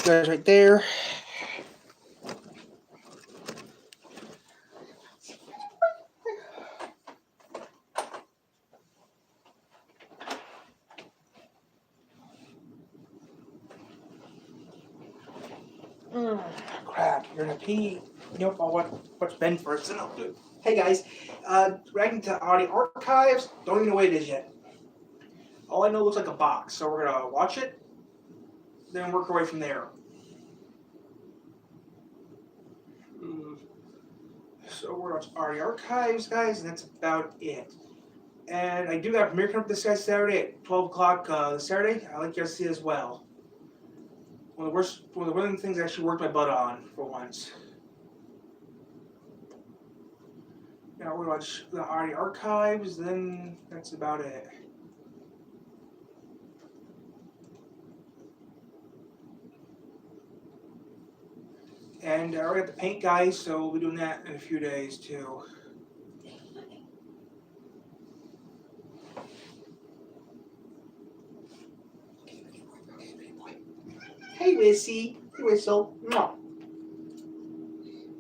Guys, right there. Crap, you're gonna pee. Nope, I'll watch Ben first, and I'll do it. Hey guys, reacting to Audio Archives. Don't even know what it is yet. All I know looks like a box, so we're gonna watch it, then work our way from there. So we're gonna watch Audio Archives, guys, and that's about it. And I do got a premiere coming up this guy Saturday at 12 o'clock Saturday. I'd like you guys to see it as well. One of the things I actually worked my butt on for once. Now we're gonna watch the Audio Archives, then that's about it. And I already got the paint guys, so we'll be doing that in a few days too. Hey, Wissy. Hey, Whistle. No.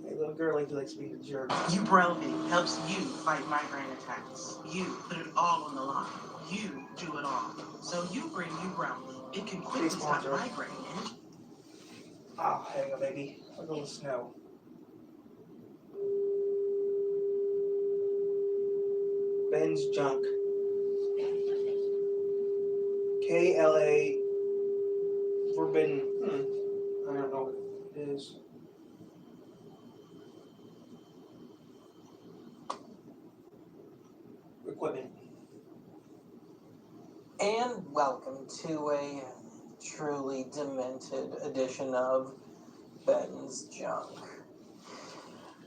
Hey, little girl likes being a jerk. Ubrelvy helps you fight migraine attacks. You put it all on the line. You do it all. So you bring Ubrelvy. It can quickly stop migraine and... Oh, there you go, baby. I'll go with snow. Ben's Junk. KLA Forbidden. I don't know what it is. Equipment. And welcome to a truly demented edition of Ben's Junk.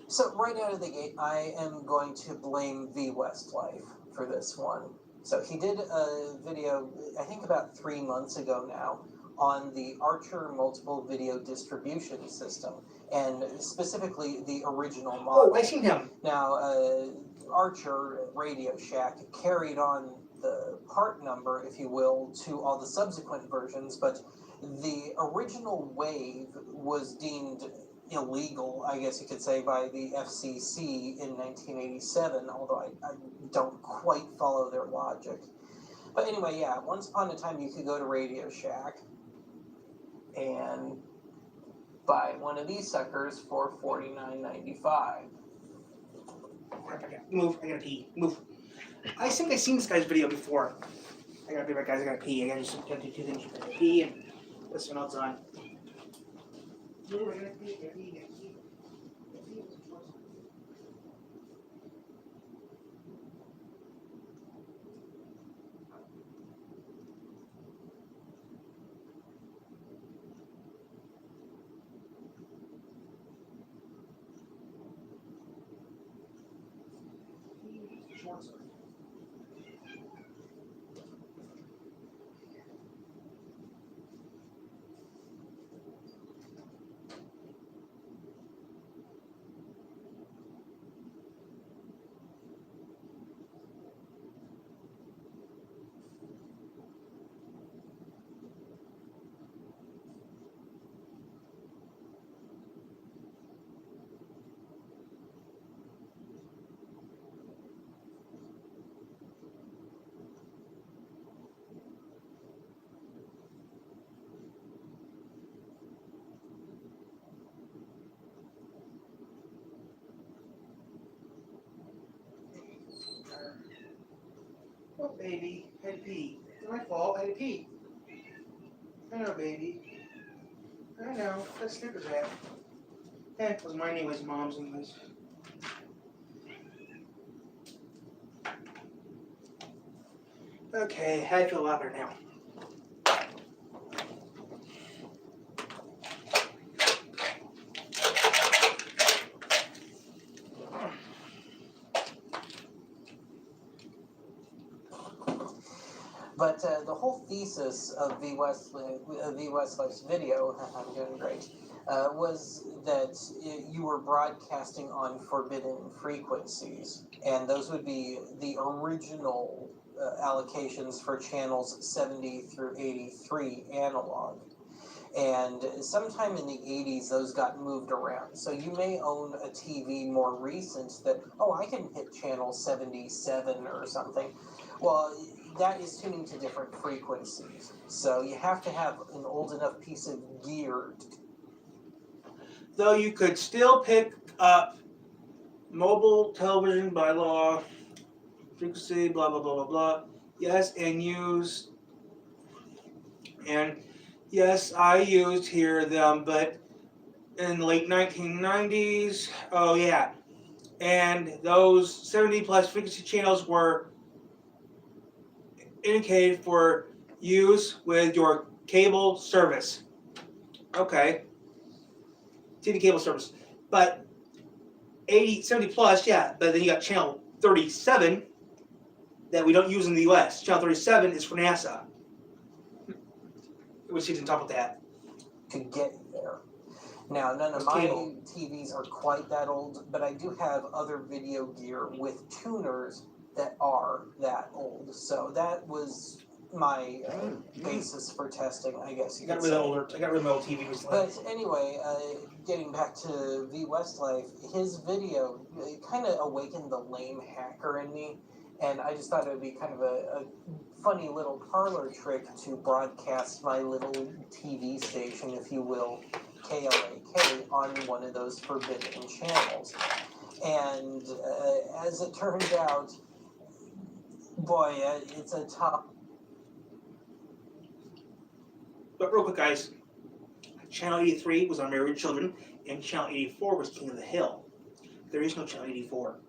So right out of the gate, I am going to blame V Westlife for this one. So he did a video, I think about 3 months ago now, on the Archer multiple video distribution system, and specifically the original model. Oh, I seen him. Now, Archer Radio Shack carried on the part number, if you will, to all the subsequent versions, but the original wave was deemed illegal, I guess you could say, by the FCC in 1987, although I don't quite follow their logic. But anyway, yeah, once upon a time you could go to Radio Shack and buy one of these suckers for $49.95. Crap, move, I gotta pee. Move. I think I've seen this guy's video before. I gotta be right, guys, I gotta pee. I gotta do two things. I gotta pee and put someone else on. Move, I gotta pee, I gotta pee, I gotta pee. Shorts. Oh, baby, I had to pee. It's my fault, I had to pee. I know, baby. I know, that's Snickers hat. It was mine anyways, Mom's anyways. Okay, I feel a lot better now. But the whole thesis of V Westlife's video, I'm doing great, was that you were broadcasting on forbidden frequencies, and those would be the original allocations for channels 70 through 83 analog. And sometime in the 80s, those got moved around. So you may own a TV more recent that, oh, I can hit channel 77 or something. Well, that is tuning to different frequencies. So you have to have an old enough piece of gear. Though you could still pick up mobile television by law, frequency, blah, blah, blah, blah, blah. Yes, and use, and yes, I used hear them, but in the late 1990s, oh yeah, and those 70 plus frequency channels were indicated for use with your cable service. Okay, TV cable service. But 70 plus, yeah, but then you got channel 37 that we don't use in the US. Channel 37 is for NASA. Which is on top of that. To get there. Now, none of With my cable. TVs are quite that old, but I do have other video gear with tuners that are that old. So that was my basis for testing, I guess you I got could rid of say. older. I got rid of my old TV recently. But anyway, getting back to V Westlife, his video kind of awakened the lame hacker in me, and I just thought it would be kind of a funny little parlor trick to broadcast my little TV station, if you will, KLAK, on one of those forbidden channels. And as it turned out, boy, it's a tough. But real quick, guys, Channel 83 was on Married Children, and Channel 84 was King of the Hill. There is no Channel 84.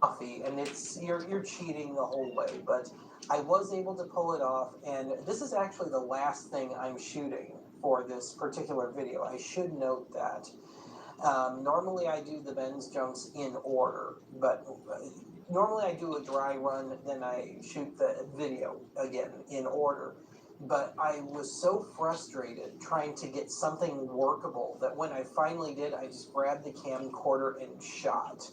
Coffee, and it's you're cheating the whole way, but I was able to pull it off, and this is actually the last thing I'm shooting for this particular video. I should note that. Normally I do the Ben's Junks in order, but normally I do a dry run, then I shoot the video again in order. But I was so frustrated trying to get something workable that when I finally did, I just grabbed the camcorder and shot.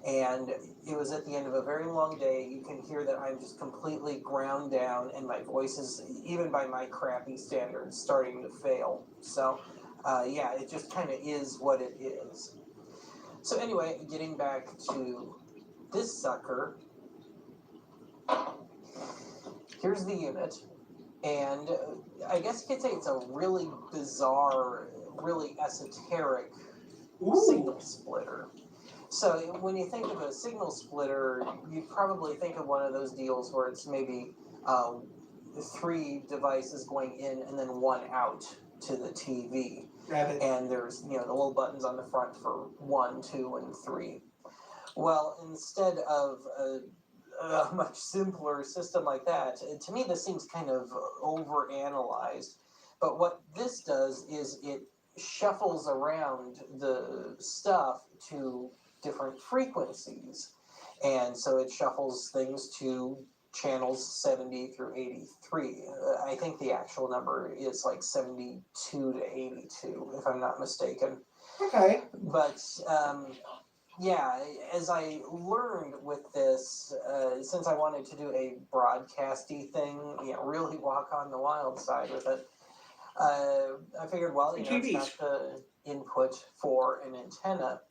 And it was at the end of a very long day. You can hear that I'm just completely ground down, and my voice is, even by my crappy standards, starting to fail. So, yeah, it just kind of is what it is. So anyway, getting back to this sucker, here's the unit. And I guess you could say it's a really bizarre, really esoteric signal splitter. So when you think of a signal splitter, you'd probably think of one of those deals where it's maybe 3 devices going in and then 1 out to the TV. Rabbit. And there's, the little buttons on the front for 1, 2, and 3. Well, instead of a much simpler system like that, to me this seems kind of overanalyzed. But what this does is it shuffles around the stuff to different frequencies. And so it shuffles things to channels 70 through 83. I think the actual number is like 72 to 82, if I'm not mistaken. Okay. But yeah, as I learned with this, since I wanted to do a broadcasty thing, really walk on the wild side with it, I figured, well, it's not the input for an antenna.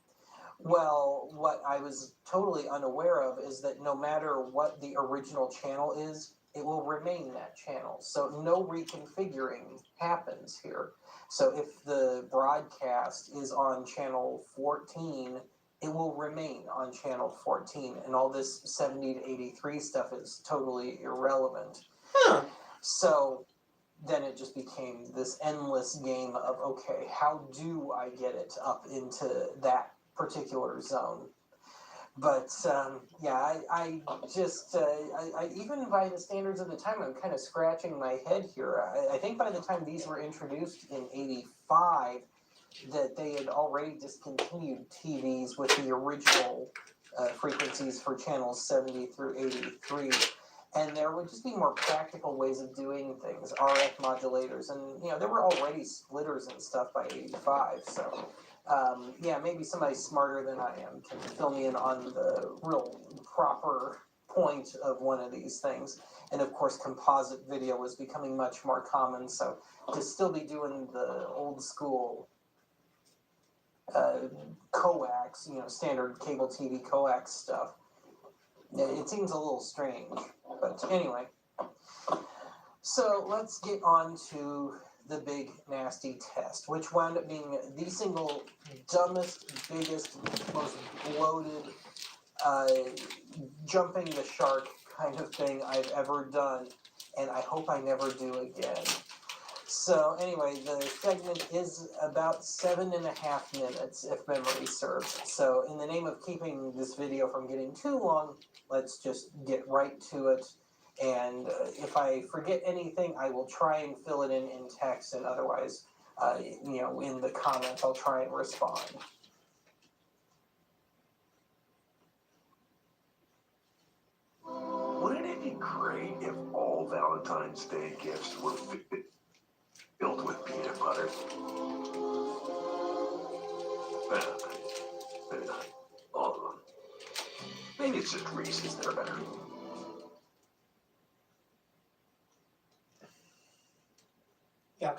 Well, what I was totally unaware of is that no matter what the original channel is, it will remain that channel. So no reconfiguring happens here. So if the broadcast is on channel 14, it will remain on channel 14. And all this 70 to 83 stuff is totally irrelevant. Huh. So then it just became this endless game of, okay, how do I get it up into that particular zone? But yeah, I just even by the standards of the time, I'm kind of scratching my head here. I think by the time these were introduced in '85, that they had already discontinued TVs with the original frequencies for channels 70 through 83. And there would just be more practical ways of doing things, RF modulators, and there were already splitters and stuff by '85. So yeah, maybe somebody smarter than I am can fill me in on the real proper point of one of these things. And of course, composite video was becoming much more common, so to still be doing the old school coax, standard cable TV coax stuff, it seems a little strange. But anyway, so let's get on to the big nasty test, which wound up being the single dumbest, biggest, most bloated, jumping the shark kind of thing I've ever done, and I hope I never do again. So anyway, the segment is about 7.5 minutes, if memory serves. So in the name of keeping this video from getting too long, let's just get right to it. And if I forget anything, I will try and fill it in text, and otherwise, in the comments, I'll try and respond. Wouldn't it be great if all Valentine's Day gifts were filled with peanut butter? Well, maybe not all of them. Maybe it's just Reese's that are better. Yuck.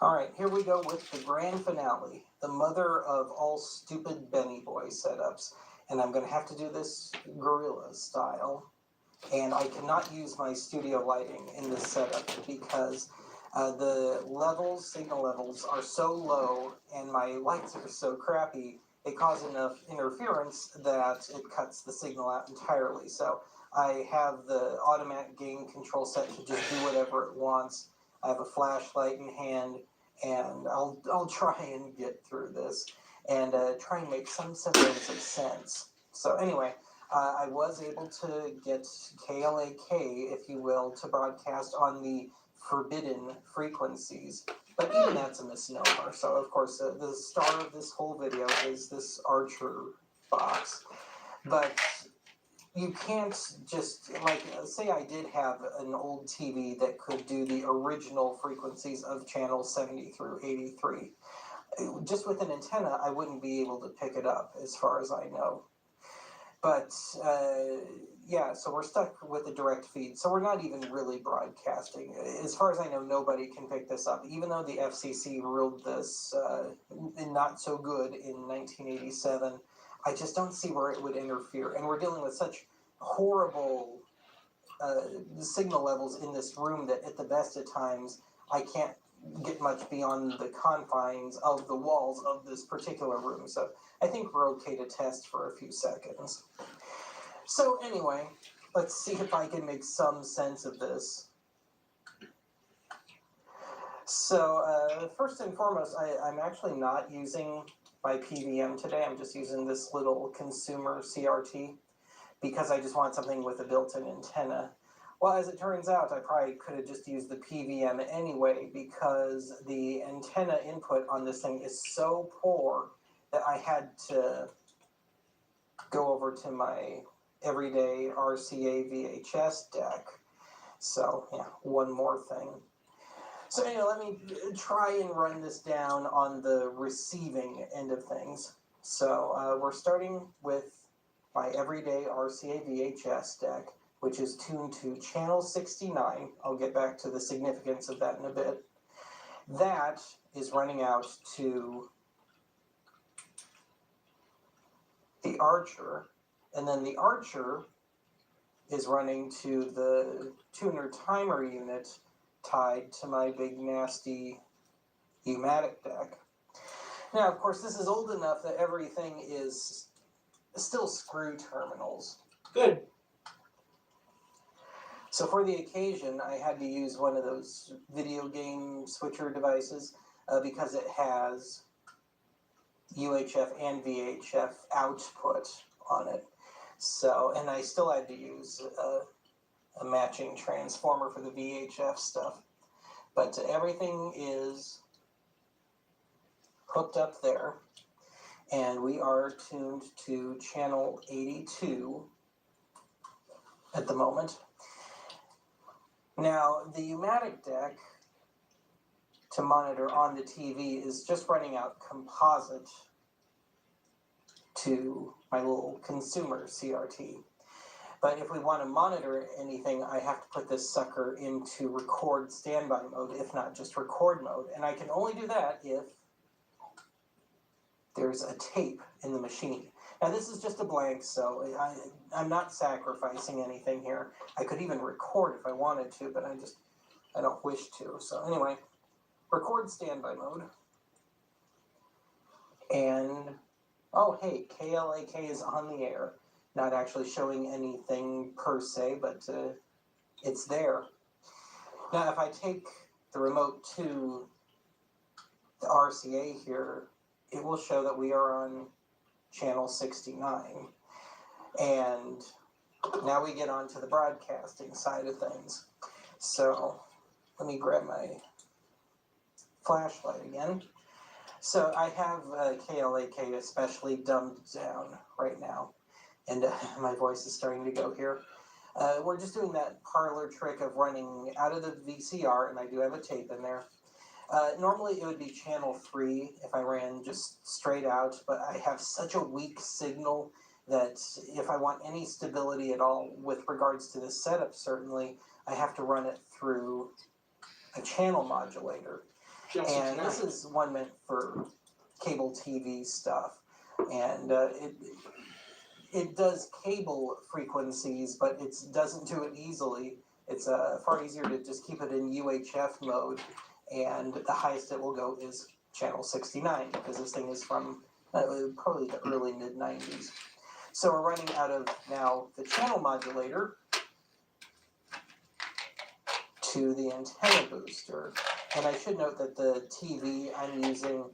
All right, here we go with the grand finale, the mother of all stupid Benny Boy setups. And I'm going to have to do this gorilla style. And I cannot use my studio lighting in this setup because the signal levels are so low and my lights are so crappy, they cause enough interference that it cuts the signal out entirely. So I have the automatic gain control set to just do whatever it wants. I have a flashlight in hand, and I'll try and get through this and try and make some semblance of sense. So anyway, I was able to get KLAK, if you will, to broadcast on the forbidden frequencies, but even that's a misnomer. So of course, the star of this whole video is this Archer box, but you can't just, say I did have an old TV that could do the original frequencies of channels 70 through 83. Just with an antenna, I wouldn't be able to pick it up, as far as I know. But, so we're stuck with the direct feed, so we're not even really broadcasting. As far as I know, nobody can pick this up, even though the FCC ruled this not so good in 1987. I just don't see where it would interfere. And we're dealing with such horrible signal levels in this room that at the best of times, I can't get much beyond the confines of the walls of this particular room. So I think we're okay to test for a few seconds. So anyway, let's see if I can make some sense of this. So first and foremost, I'm actually not using my PVM today. I'm just using this little consumer CRT because I just want something with a built-in antenna. Well, as it turns out, I probably could have just used the PVM anyway because the antenna input on this thing is so poor that I had to go over to my everyday RCA VHS deck. So, yeah, one more thing. So anyway, let me try and run this down on the receiving end of things. So we're starting with my everyday RCA VHS deck, which is tuned to channel 69. I'll get back to the significance of that in a bit. That is running out to the Archer, and then the Archer is running to the tuner timer unit tied to my big nasty U-matic deck. Now, of course, this is old enough that everything is still screw terminals. Good. So for the occasion, I had to use one of those video game switcher devices because it has UHF and VHF output on it. So, and I still had to use a matching transformer for the VHF stuff. But everything is hooked up there. And we are tuned to channel 82 at the moment. Now, the U-matic deck to monitor on the TV is just running out composite to my little consumer CRT. But if we want to monitor anything, I have to put this sucker into record standby mode, if not just record mode. And I can only do that if there's a tape in the machine. Now this is just a blank, so I'm not sacrificing anything here. I could even record if I wanted to, but I don't wish to. So anyway, record standby mode. And, oh hey, KLAK is on the air. Not actually showing anything per se, but it's there. Now if I take the remote to the RCA here, it will show that we are on channel 69. And now we get on to the broadcasting side of things. So let me grab my flashlight again. So I have KLAK especially dumbed down right now. And my voice is starting to go here. We're just doing that parlor trick of running out of the VCR, and I do have a tape in there. Normally it would be channel 3 if I ran just straight out, but I have such a weak signal that if I want any stability at all with regards to this setup, certainly, I have to run it through a channel modulator. Channel And 69. this is one meant for cable TV stuff. And it does cable frequencies, but it doesn't do it easily. It's far easier to just keep it in UHF mode, and the highest it will go is channel 69, because this thing is from probably the early mid-90s. So we're running out of now the channel modulator to the antenna booster. And I should note that the TV I'm using,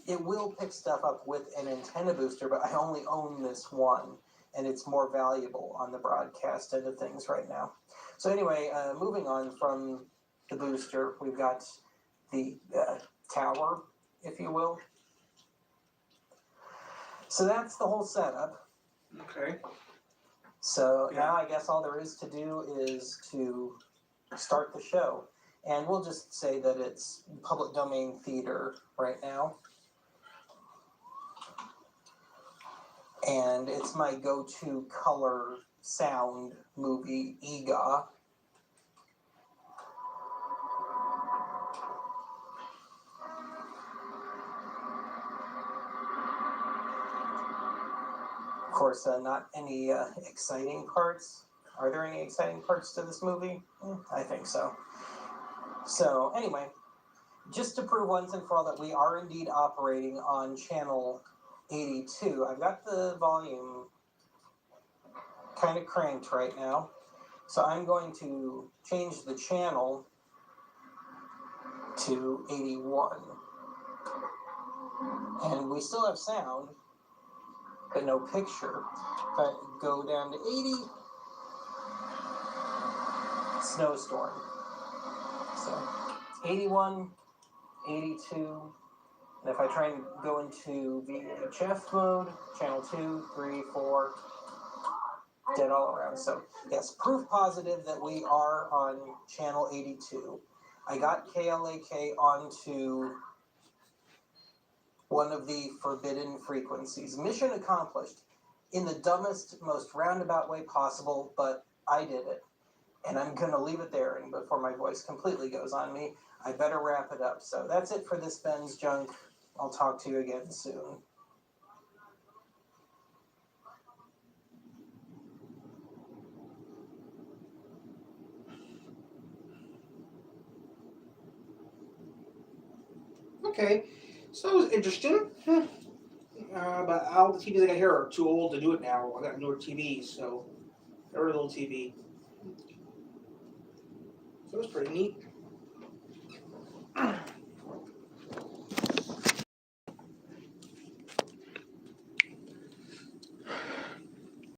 it will pick stuff up with an antenna booster, but I only own this one, and it's more valuable on the broadcast end of things right now. So anyway, moving on from the booster, we've got the tower, if you will. So that's the whole setup. Okay. So now I guess all there is to do is to start the show. And we'll just say that it's public domain theater right now. And it's my go-to color sound movie, EGA. Of course, not any exciting parts. Are there any exciting parts to this movie? I think so. So anyway, just to prove once and for all that we are indeed operating on channel 82, I've got the volume kind of cranked right now. So I'm going to change the channel to 81. And we still have sound, but no picture. If I go down to 80, snowstorm. So 81, 82, and if I try and go into VHF mode, channel 2, 3, 4, dead all around. So yes, proof positive that we are on channel 82. I got KLAK onto one of the forbidden frequencies. Mission accomplished in the dumbest, most roundabout way possible, but I did it. And I'm going to leave it there, and before my voice completely goes on me, I better wrap it up. So that's it for this Ben's Junk. I'll talk to you again soon. Okay. So it was interesting. But all the TVs I got here are too old to do it now. I got newer TVs, so very little TV. So it was pretty neat.